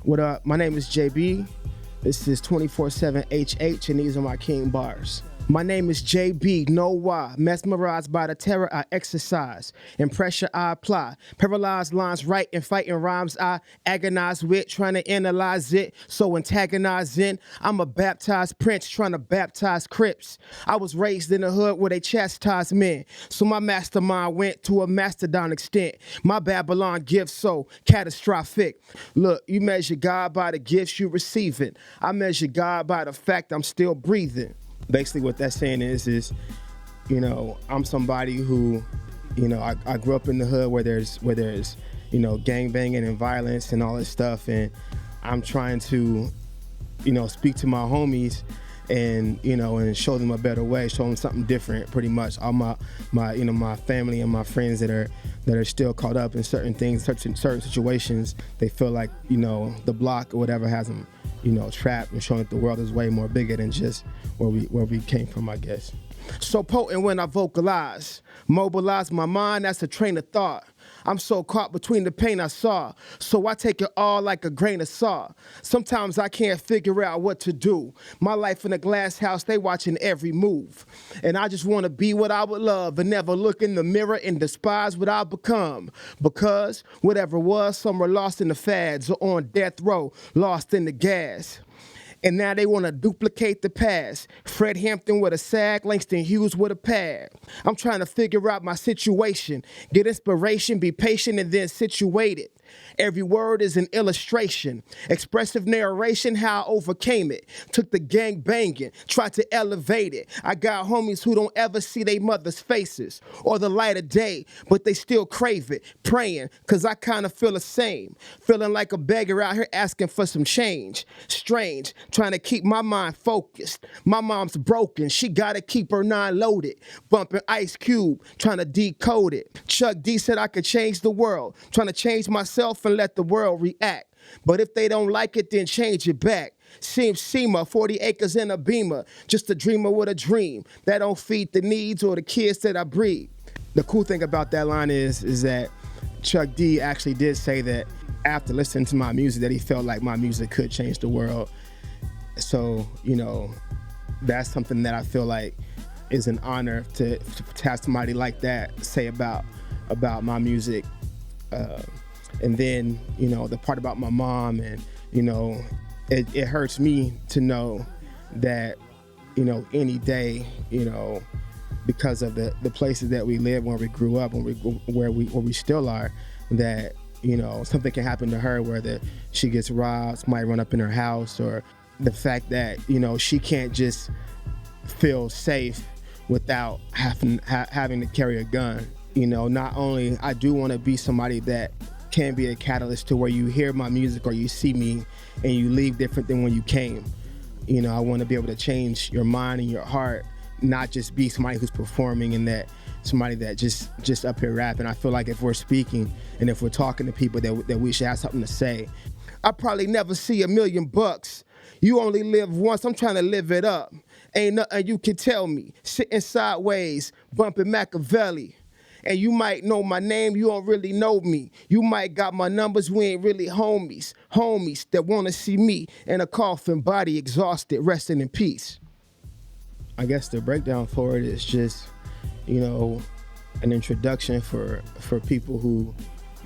What up? My name is Jabee. This is 24/7 HH, and these are my king bars. My name is Jabee, know why? Mesmerized by the terror I exercise, and pressure I apply. Paralyzed lines right and fighting rhymes I agonize with, trying to analyze it, so antagonizing. I'm a baptized prince trying to baptize Clipse. I was raised in the hood where they chastised men, so my mastermind went to a mastodon extent. My Babylon gift so catastrophic. Look, you measure God by the gifts you receiving. I measure God by the fact I'm still breathing. Basically what that's saying is, you know, I'm somebody who, you know, I grew up in the hood where there's, you know, gang banging and violence and all this stuff. And I'm trying to, you know, speak to my homies and, you know, and show them a better way, show them something different pretty much. All my you know, my family and my friends that are still caught up in certain things, certain situations, they feel like, you know, the block or whatever has them, you know, trapped, and showing that the world is way more bigger than just where we came from, I guess. So potent when I vocalize, mobilize my mind, that's a train of thought. I'm so caught between the pain I saw, so I take it all like a grain of salt. Sometimes I can't figure out what to do. My life in a glass house, they watching every move. And I just want to be what I would love and never look in the mirror and despise what I've become. Because whatever was, some were lost in the fads or on death row, lost in the gas. And now they want to duplicate the past. Fred Hampton with a sag, Langston Hughes with a pad. I'm trying to figure out my situation, get inspiration, be patient, and then situated. Every word is an illustration, expressive narration, how I overcame it. Took the gang banging, tried to elevate it. I got homies who don't ever see their mother's faces or the light of day, but they still crave it, praying, cause I kinda feel the same. Feeling like a beggar out here asking for some change. Strange, trying to keep my mind focused. My mom's broken, she gotta keep her 9 loaded. Bumping Ice Cube, trying to decode it. Chuck D said I could change the world, trying to change myself and let the world react. But if they don't like it, then change it back. Seems SEMA, 40 acres in a beamer, just a dreamer with a dream that don't feed the needs or the kids that I breed. The cool thing about that line is that Chuck D actually did say that after listening to my music that he felt like my music could change the world. So, you know, that's something that I feel like is an honor to have somebody like that say about my music. And then, you know, the part about my mom, and, you know, it hurts me to know that, you know, any day, you know, because of the places that we live, where we grew up, where we still are, that, you know, something can happen to her, whether she gets robbed, somebody run up in her house, or the fact that, you know, she can't just feel safe without having to carry a gun. You know, not only I do want to be somebody that can be a catalyst to where you hear my music or you see me and you leave different than when you came. You know, I want to be able to change your mind and your heart, not just be somebody who's performing and that somebody that just up here rapping. I feel like if we're speaking and if we're talking to people that we should have something to say. I probably never see $1 million. You only live once, I'm trying to live it up. Ain't nothing you can tell me. Sitting sideways, bumping Machiavelli. And you might know my name, you don't really know me. You might got my numbers, we ain't really homies. Homies that wanna see me in a coffin, body exhausted, resting in peace. I guess the breakdown for it is just, you know, an introduction for people who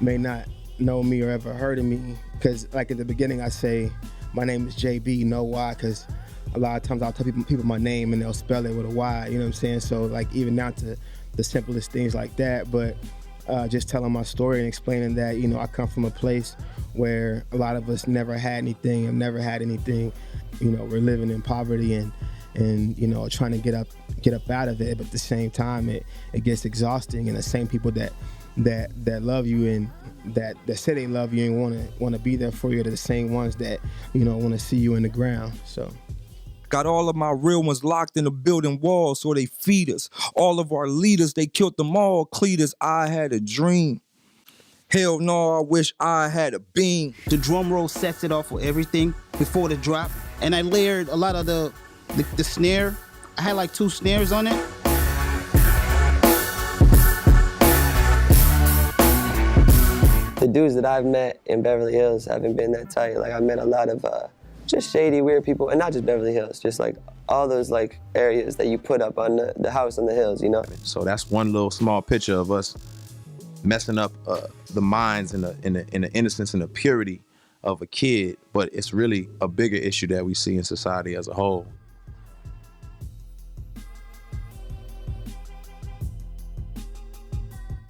may not know me or ever heard of me. Because like at the beginning I say, my name is Jabee, know why? Because a lot of times I'll tell people my name and they'll spell it with a Y, you know what I'm saying? So like even down to the simplest things like that, but just telling my story and explaining that, you know, I come from a place where a lot of us never had anything, have never had anything. You know, we're living in poverty and you know, trying to get up out of it, but at the same time it gets exhausting, and the same people that love you and that say they love you and want to be there for you are the same ones that, you know, want to see you in the ground. So got all of my real ones locked in the building walls so they feed us. All of our leaders, they killed them all. Cletus, I had a dream. Hell no, I wish I had a beam. The drum roll sets it off with everything before the drop. And I layered a lot of the snare. I had like 2 snares on it. The dudes that I've met in Beverly Hills haven't been that tight. Like, I met a lot of just shady, weird people, and not just Beverly Hills, just like all those like areas that you put up on the house on the hills, you know? So that's one little small picture of us messing up the minds and the innocence and the purity of a kid, but it's really a bigger issue that we see in society as a whole.